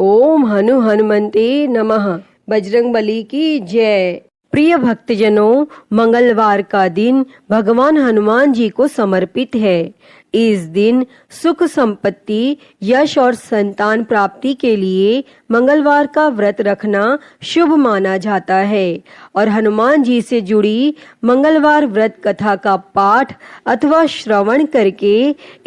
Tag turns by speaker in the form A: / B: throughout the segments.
A: ओम हनुमन्ते नमः। बजरंगबली की जय। प्रिय भक्तजनों, मंगलवार का दिन भगवान हनुमान जी को समर्पित है। इस दिन सुख संपत्ति, यश और संतान प्राप्ति के लिए मंगलवार का व्रत रखना शुभ माना जाता है और हनुमान जी से जुड़ी मंगलवार व्रत कथा का पाठ अथवा श्रवण करके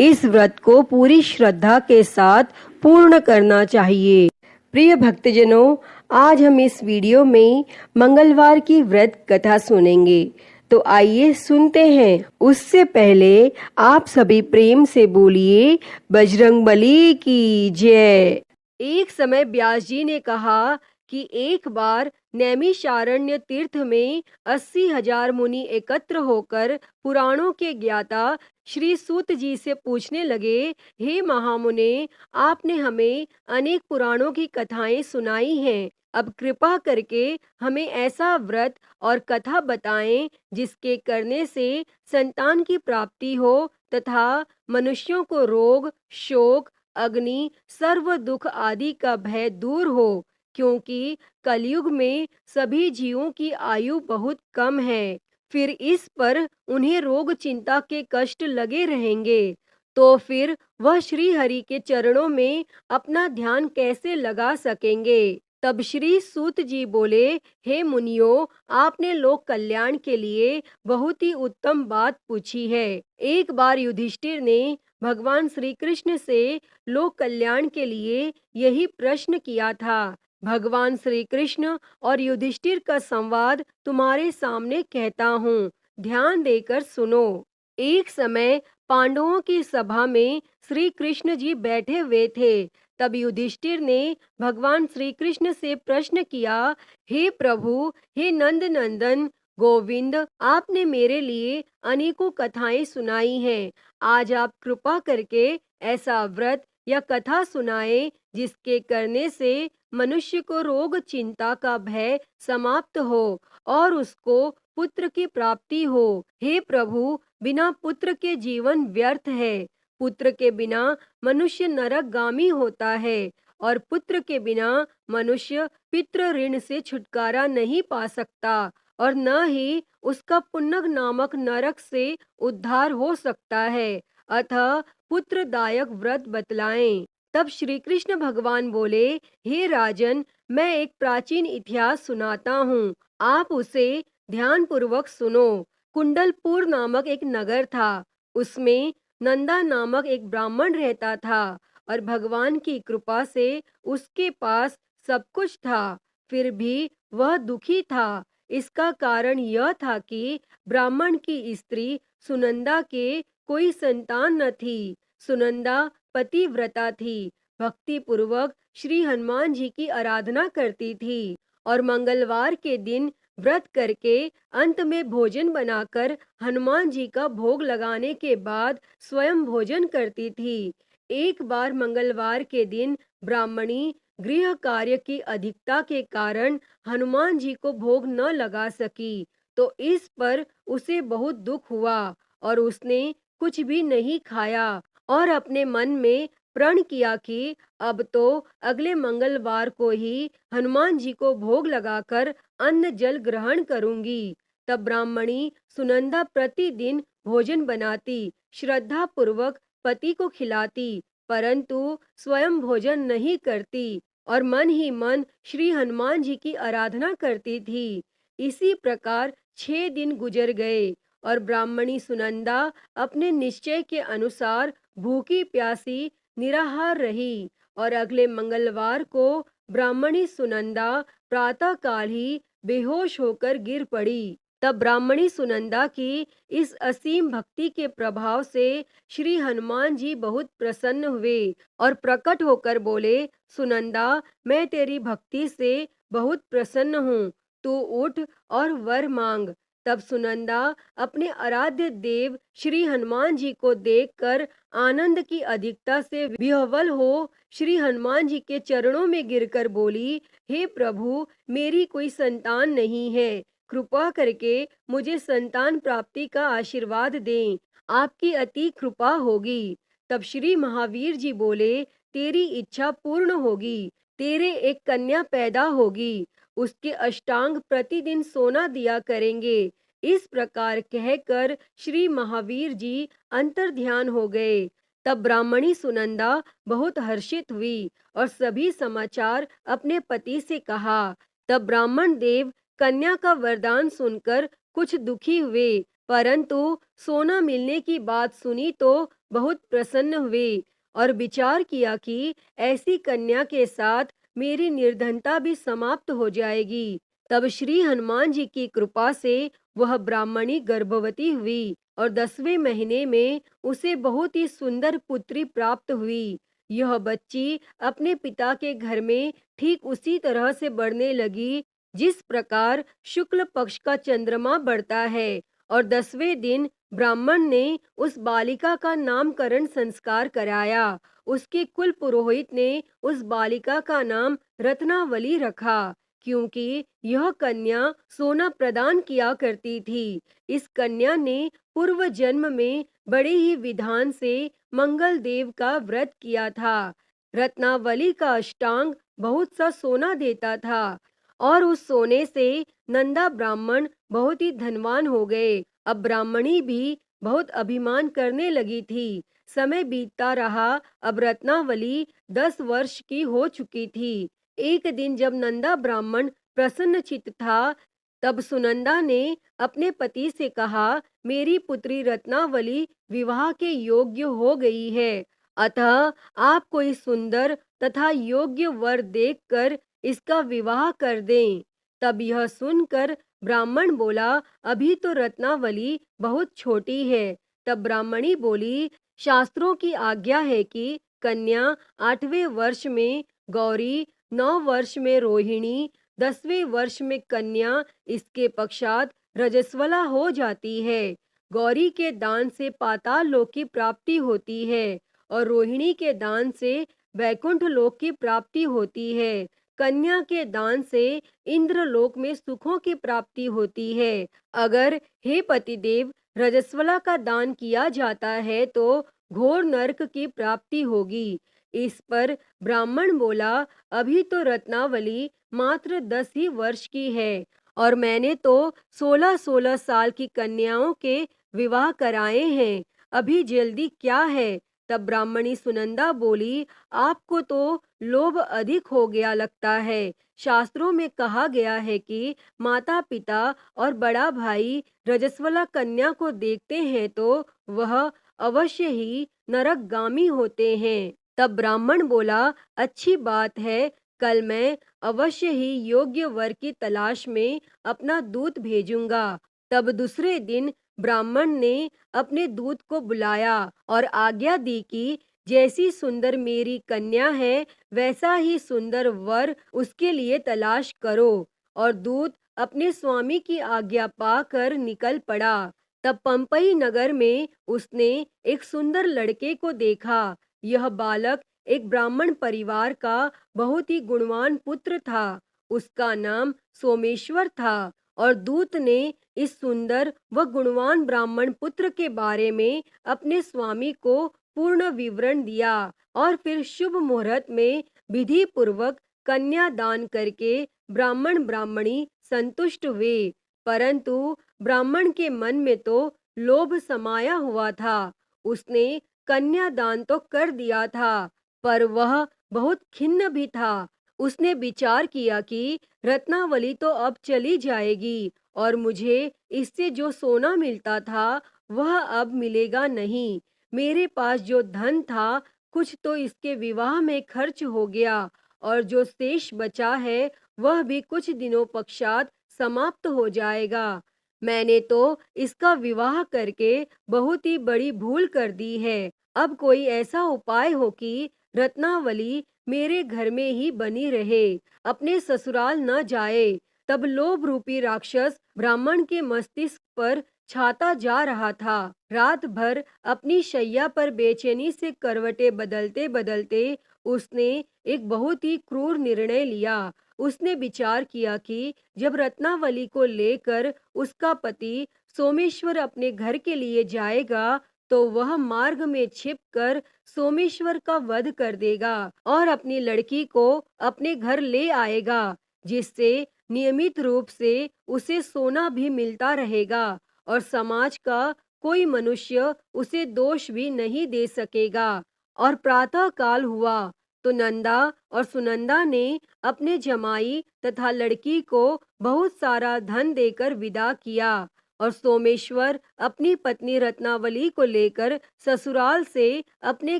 A: इस व्रत को पूरी श्रद्धा के साथ पूर्ण करना चाहिए। प्रिय भक्तजनों, आज हम इस वीडियो में मंगलवार की व्रत कथा सुनेंगे, तो आइए सुनते हैं। उससे पहले आप सभी प्रेम से बोलिए बजरंगबली की जय। एक समय व्यास जी ने कहा कि एक बार नैमिषारण्य तीर्थ में 80,000 मुनि एकत्र होकर पुराणों के ज्ञाता श्री सूत जी से पूछने लगे, हे महामुने, आपने हमें अनेक पुराणों की कथाएं सुनाई हैं। अब कृपा करके हमें ऐसा व्रत और कथा बताएं जिसके करने से संतान की प्राप्ति हो तथा मनुष्यों को रोग, शोक, अग्नि, सर्व दुख आदि का भय दूर हो, क्योंकि कलयुग में सभी जीवों की आयु बहुत कम है। फिर इस पर उन्हें रोग चिंता के कष्ट लगे रहेंगे, तो फिर वह श्री हरि के चरणों में अपना ध्यान कैसे लगा सकेंगे। तब श्री सूत जी बोले, हे मुनियों, आपने लोक कल्याण के लिए बहुत ही उत्तम बात पूछी है। एक बार युधिष्ठिर ने भगवान श्री कृष्ण से लोक कल्याण के लिए यही प्रश्न किया था। भगवान श्री कृष्ण और युधिष्ठिर का संवाद तुम्हारे सामने कहता हूँ, ध्यान देकर सुनो। एक समय पांडवों की सभा में श्री कृष्ण जी बैठे हुए थे। तब युधिष्ठिर ने भगवान श्री कृष्ण से प्रश्न किया, हे प्रभु, हे नंद नंदन गोविंद, आपने मेरे लिए अनेकों कथाएं सुनाई हैं। आज आप कृपा करके ऐसा व्रत या कथा सुनाएं जिसके करने से मनुष्य को रोग चिंता का भय समाप्त हो और उसको पुत्र की प्राप्ति हो। हे प्रभु, बिना पुत्र के जीवन व्यर्थ है। पुत्र के बिना मनुष्य नरकगामी होता है और पुत्र के बिना मनुष्य पितृ ऋण से छुटकारा नहीं पा सकता और न ही उसका पुण्य नामक नरक से उद्धार हो सकता है। अतः पुत्रदायक व्रत बतलाएं। तब श्री कृष्ण भगवान बोले, हे राजन, मैं एक प्राचीन इतिहास सुनाता हूँ, आप उसे ध्यान पूर्वक सुनो। कुंडलपुर नामक एक नगर था। उसमें नंदा नामक एक ब्राह्मण रहता था और भगवान की कृपा से उसके पास सब कुछ था। फिर भी वह दुखी था। इसका कारण यह था कि ब्राह्मण की स्त्री सुनंदा के कोई संतान न थी। सुनंदा पतिव्रता थी, भक्ति पूर्वक श्री हनुमान जी की आराधना करती थी और मंगलवार के दिन व्रत करके अंत में भोजन बनाकर हनुमान जी का भोग लगाने के बाद स्वयं भोजन करती थी। एक बार मंगलवार के दिन ब्राह्मणी गृह कार्य की अधिकता के कारण हनुमान जी को भोग न लगा सकी, तो इस पर उसे बहुत दुख हुआ और उसने कुछ भी नहीं खाया और अपने मन में प्रण किया कि अब तो अगले मंगलवार को ही हनुमान जी को भोग लगाकर अन्न जल ग्रहण करूंगी। तब ब्राह्मणी सुनंदा प्रतिदिन भोजन बनाती, श्रद्धा पूर्वक पति को खिलाती, परंतु स्वयं भोजन नहीं करती और मन ही मन श्री हनुमान जी की आराधना करती थी। इसी प्रकार 6 दिन गुजर गए और ब्राह्मणी सुनंदा अपने निश्चय के अनुसार भूखी प्यासी निराहार रही और अगले मंगलवार को ब्राह्मणी सुनंदा प्रातःकाल ही बेहोश होकर गिर पड़ी। तब ब्राह्मणी सुनंदा की इस असीम भक्ति के प्रभाव से श्री हनुमान जी बहुत प्रसन्न हुए और प्रकट होकर बोले, सुनंदा, मैं तेरी भक्ति से बहुत प्रसन्न हूँ, तू उठ और वर मांग। तब सुनंदा अपने आराध्य देव श्री हनुमान जी को देखकर आनंद की अधिकता से विह्वल हो श्री हनुमान जी के चरणों में गिरकर बोली, हे प्रभु, मेरी कोई संतान नहीं है, कृपा करके मुझे संतान प्राप्ति का आशीर्वाद दें, आपकी अति कृपा होगी। तब श्री महावीर जी बोले, तेरी इच्छा पूर्ण होगी, तेरे एक कन्या पैदा होगी, उसके अष्टांग प्रतिदिन सोना दिया करेंगे। इस प्रकार कहकर श्री महावीर जी अंतर्ध्यान हो गए। तब ब्राह्मणी सुनंदा बहुत हर्षित हुई और सभी समाचार अपने पति से कहा। तब ब्राह्मण देव कन्या का वरदान सुनकर कुछ दुखी हुए, परंतु सोना मिलने की बात सुनी तो बहुत प्रसन्न हुए और विचार किया कि ऐसी कन्या के साथ मेरी निर्धनता भी समाप्त हो जाएगी। तब श्री हनुमान जी की कृपा से वह ब्राह्मणी गर्भवती हुई और 10वें महीने में उसे बहुत ही सुंदर पुत्री प्राप्त हुई। यह बच्ची अपने पिता के घर में ठीक उसी तरह से बढ़ने लगी जिस प्रकार शुक्ल पक्ष का चंद्रमा बढ़ता है। और 10वें दिन ब्राह्मण ने उस बालिका का नामकरण संस्कार कराया। उसके कुल पुरोहित ने उस बालिका का नाम रत्नावली रखा, क्योंकि यह कन्या सोना प्रदान किया करती थी। इस कन्या ने पूर्व जन्म में बड़े ही विधान से मंगल देव का व्रत किया था। रत्नावली का अष्टांग बहुत सा सोना देता था और उस सोने से नंदा ब्राह्मण बहुत ही धनवान हो गए। अब ब्राह्मणी भी बहुत अभिमान करने लगी थी। समय बीतता रहा। अब रत्नावली 10 वर्ष की हो चुकी थी। एक दिन जब नंदा ब्राह्मण प्रसन्न चित्त था, तब सुनंदा ने अपने पति से कहा, मेरी पुत्री रत्नावली विवाह के योग्य हो गई है, अतः आप कोई सुंदर तथा योग्य वर देखकर इसका विवाह कर दें। तब यह सुनकर ब्राह्मण बोला, अभी तो रत्नावली बहुत छोटी है। तब ब्राह्मणी बोली, शास्त्रों की आज्ञा है कि कन्या 8वें वर्ष में गौरी, 9 वर्ष में रोहिणी, 10वें वर्ष में कन्या, इसके पश्चात रजस्वला हो जाती है। गौरी के दान से पाताल लोक की प्राप्ति होती है और रोहिणी के दान से वैकुंठ लोक की प्राप्ति होती है। कन्या के दान से इंद्रलोक में सुखों की प्राप्ति होती है। अगर हे पतिदेव रजस्वला का दान किया जाता है तो घोर नरक की प्राप्ति होगी। इस पर ब्राह्मण बोला, अभी तो रत्नावली मात्र 10 ही वर्ष की है और मैंने तो 16-16 साल की कन्याओं के विवाह कराए हैं, अभी जल्दी क्या है। तब ब्राह्मणी सुनंदा बोली, आपको तो लोभ अधिक हो गया लगता है। शास्त्रों में कहा गया है कि माता पिता और बड़ा भाई रजस्वला कन्या को देखते हैं तो वह अवश्य ही नरकगामी होते हैं। तब ब्राह्मण बोला, अच्छी बात है, कल मैं अवश्य ही योग्य वर की तलाश में अपना दूत भेजूंगा। तब दूसरे दिन ब्राह्मण ने अपने दूत को बुलाया और आज्ञा दी कि जैसी सुंदर मेरी कन्या है वैसा ही सुंदर वर उसके लिए तलाश करो। और दूत अपने स्वामी की आज्ञा पाकर निकल पड़ा। तब पंपई नगर में उसने एक सुंदर लड़के को देखा। यह बालक एक ब्राह्मण परिवार का बहुत ही गुणवान पुत्र था। उसका नाम सोमेश्वर था और दूत ने इस सुंदर व गुणवान ब्राह्मण पुत्र के बारे में अपने स्वामी को पूर्ण विवरण दिया और फिर शुभ मुहूर्त में विधि पूर्वक कन्या दान करके ब्राह्मण ब्राह्मणी संतुष्ट हुए। परंतु ब्राह्मण के मन में तो लोभ समाया हुआ था। उसने कन्या दान तो कर दिया था, पर वह बहुत खिन्न भी था। उसने विचार किया कि रत्नावली तो अब चली जाएगी और मुझे इससे जो सोना मिलता था वह अब मिलेगा नहीं। मेरे पास जो धन था कुछ तो इसके विवाह में खर्च हो गया और जो शेष बचा है वह भी कुछ दिनों पश्चात समाप्त हो जाएगा। मैंने तो इसका विवाह करके बहुत ही बड़ी भूल कर दी है। अब कोई ऐसा उपाय हो कि रत्नावली मेरे घर में ही बनी रहे, अपने ससुराल न जाए। तब लोभ रूपी राक्षस ब्राह्मण के मस्तिष्क पर छाता जा रहा था। रात भर अपनी शैया पर बेचैनी से करवटें बदलते बदलते उसने एक बहुत ही क्रूर निर्णय लिया। उसने विचार किया कि जब रत्नावली को लेकर उसका पति सोमेश्वर अपने घर के लिए जाएगा तो वह मार्ग में छिपकर सोमेश्वर का वध कर देगा और अपनी लड़की को अपने घर ले आएगा, जिससे नियमित रूप से उसे सोना भी मिलता रहेगा और समाज का कोई मनुष्य उसे दोष भी नहीं दे सकेगा। और प्रातः काल हुआ तो नंदा और सुनंदा ने अपने जमाई तथा लड़की को बहुत सारा धन देकर विदा किया और सोमेश्वर अपनी पत्नी रत्नावली को लेकर ससुराल से अपने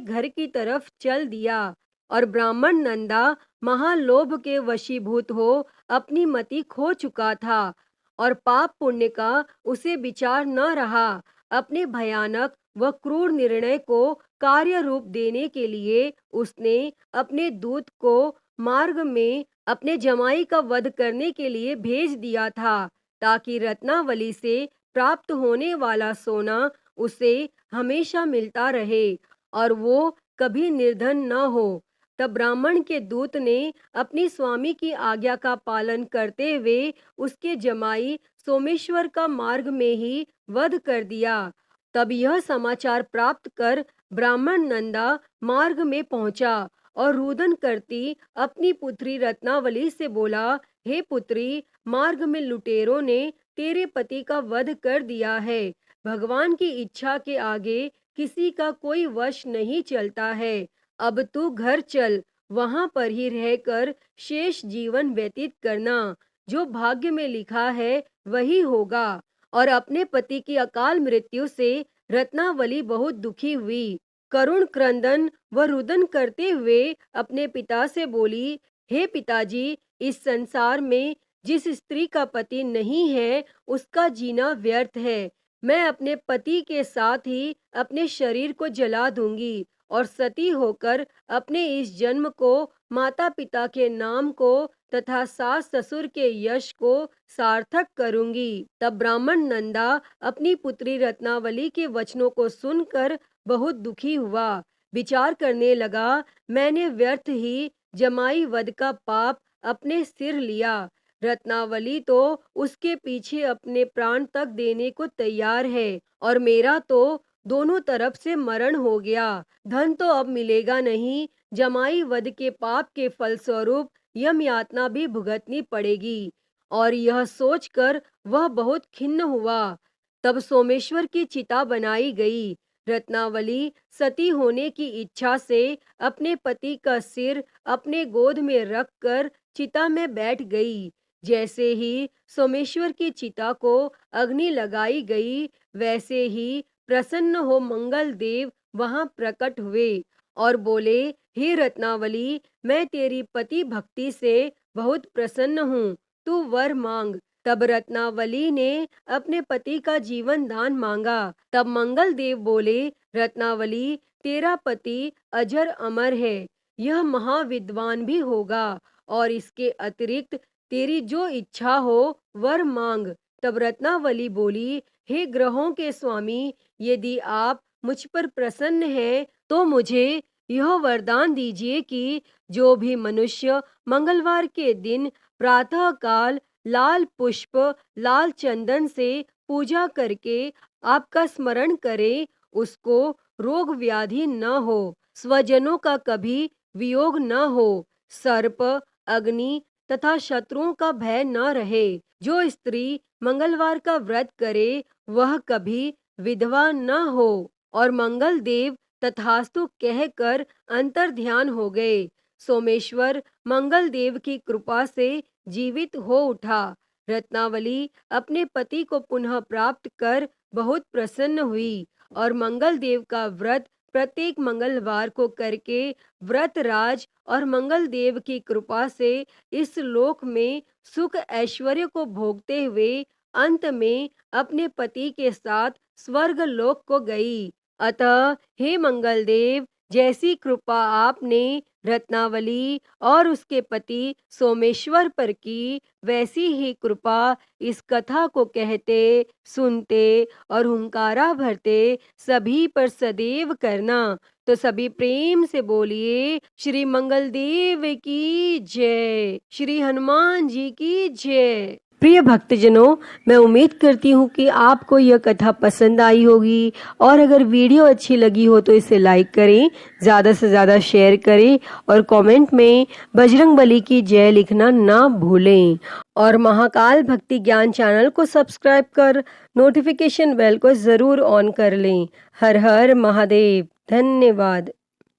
A: घर की तरफ चल दिया। और ब्राह्मण नंदा महालोभ के वशीभूत हो अपनी मति खो चुका था और पाप पुण्य का उसे विचार न रहा। अपने भयानक व क्रूर निर्णय को कार्य रूप देने के लिए उसने अपने दूत को मार्ग में अपने जमाई का वध करने के लिए भेज दिया था, ताकि रत्नावली से प्राप्त होने वाला सोना उसे हमेशा मिलता रहे और वो कभी निर्धन न हो। तब ब्राह्मण के दूत ने अपनी स्वामी की आज्ञा का पालन करते हुए उसके जमाई सोमेश्वर का मार्ग में ही वध कर दिया। तब यह समाचार प्राप्त कर ब्राह्मण नंदा मार्ग में पहुंचा और रुदन करती अपनी पुत्री रत्नावली से बोला, हे पुत्री, मार्ग में लुटेरों ने तेरे पति का वध कर दिया है। भगवान की इच्छा के आगे किसी का कोई वश नहीं चलता है। अब तू घर चल, वहां पर ही रहकर शेष जीवन व्यतीत करना। जो भाग्य में लिखा है वही होगा। और अपने पति की अकाल मृत्यु से रत्नावली बहुत दुखी हुई। करुण क्रंदन व रुदन करते हुए अपने पिता से बोली, हे पिताजी, इस संसार में जिस स्त्री का पति नहीं है उसका जीना व्यर्थ है। मैं अपने पति के साथ ही अपने शरीर को जला दूंगी और सती होकर अपने इस जन्म को, माता पिता के नाम को तथा सास ससुर के यश को सार्थक करूंगी। तब ब्राह्मण नंदा अपनी पुत्री रत्नावली के वचनों को सुनकर बहुत दुखी हुआ। विचार करने लगा, मैंने व्यर्थ ही जमाई वध का पाप अपने सिर लिया। रत्नावली तो उसके पीछे अपने प्राण तक देने को तैयार है और मेरा तो दोनों तरफ से मरण हो गया। धन तो अब मिलेगा नहीं, जमाई वध के पाप के फलस्वरूप यम यातना भी भुगतनी पड़ेगी। और यह सोचकर वह बहुत खिन्न हुआ। तब सोमेश्वर की चिता बनाई गई। रत्नावली सती होने की इच्छा से अपने पति का सिर अपने गोद में रखकर चिता में बैठ गई। जैसे ही सोमेश्वर की चिता को अग्नि लगाई गई, वैसे ही प्रसन्न हो मंगल देव वहां प्रकट हुए और बोले, हे रत्नावली, मैं तेरी पति भक्ति से बहुत प्रसन्न हूँ, तू वर मांग। तब रत्नावली ने अपने पति का जीवन दान मांगा। तब मंगल देव बोले, रत्नावली, तेरा पति अजर अमर है, यह महाविद्वान भी होगा और इसके अतिरिक्त तेरी जो इच्छा हो वर मांग। तब रत्नावली बोली, हे ग्रहों के स्वामी, यदि आप मुझ पर प्रसन्न हैं तो मुझे यह वरदान दीजिए कि जो भी मनुष्य मंगलवार के दिन प्रातः काल लाल पुष्प लाल चंदन से पूजा करके आपका स्मरण करे, उसको रोग व्याधि न हो, स्वजनों का कभी वियोग न हो, सर्प अग्नि तथा शत्रुओं का भय न रहे। जो स्त्री मंगलवार का व्रत करे वह कभी विधवा न हो। और मंगल देव तथास्तु कहकर अंतर ध्यान हो गए। सोमेश्वर मंगल देव की कृपा से जीवित हो उठा। रत्नावली अपने पति को पुनः प्राप्त कर बहुत प्रसन्न हुई और मंगल देव का व्रत प्रत्येक मंगलवार को करके व्रत राज और मंगल देव की कृपा से इस लोक में सुख ऐश्वर्य को भोगते हुए अंत में अपने पति के साथ स्वर्ग लोक को गई। अतः हे मंगल देव, जैसी कृपा आपने रत्नावली और उसके पति सोमेश्वर पर की, वैसी ही कृपा इस कथा को कहते सुनते और हुंकारा भरते सभी पर सदैव करना। तो सभी प्रेम से बोलिए, श्री मंगल देव की जय, श्री हनुमान जी की जय। प्रिय भक्तजनों, मैं उम्मीद करती हूँ कि आपको यह कथा पसंद आई होगी और अगर वीडियो अच्छी लगी हो तो इसे लाइक करें, ज़्यादा से ज़्यादा शेयर करें और कमेंट में बजरंग बली की जय लिखना ना भूलें। और महाकाल भक्ति ज्ञान चैनल को सब्सक्राइब कर नोटिफिकेशन बेल को ज़रूर ऑन कर लें। हर हर महादेव। धन्यवाद।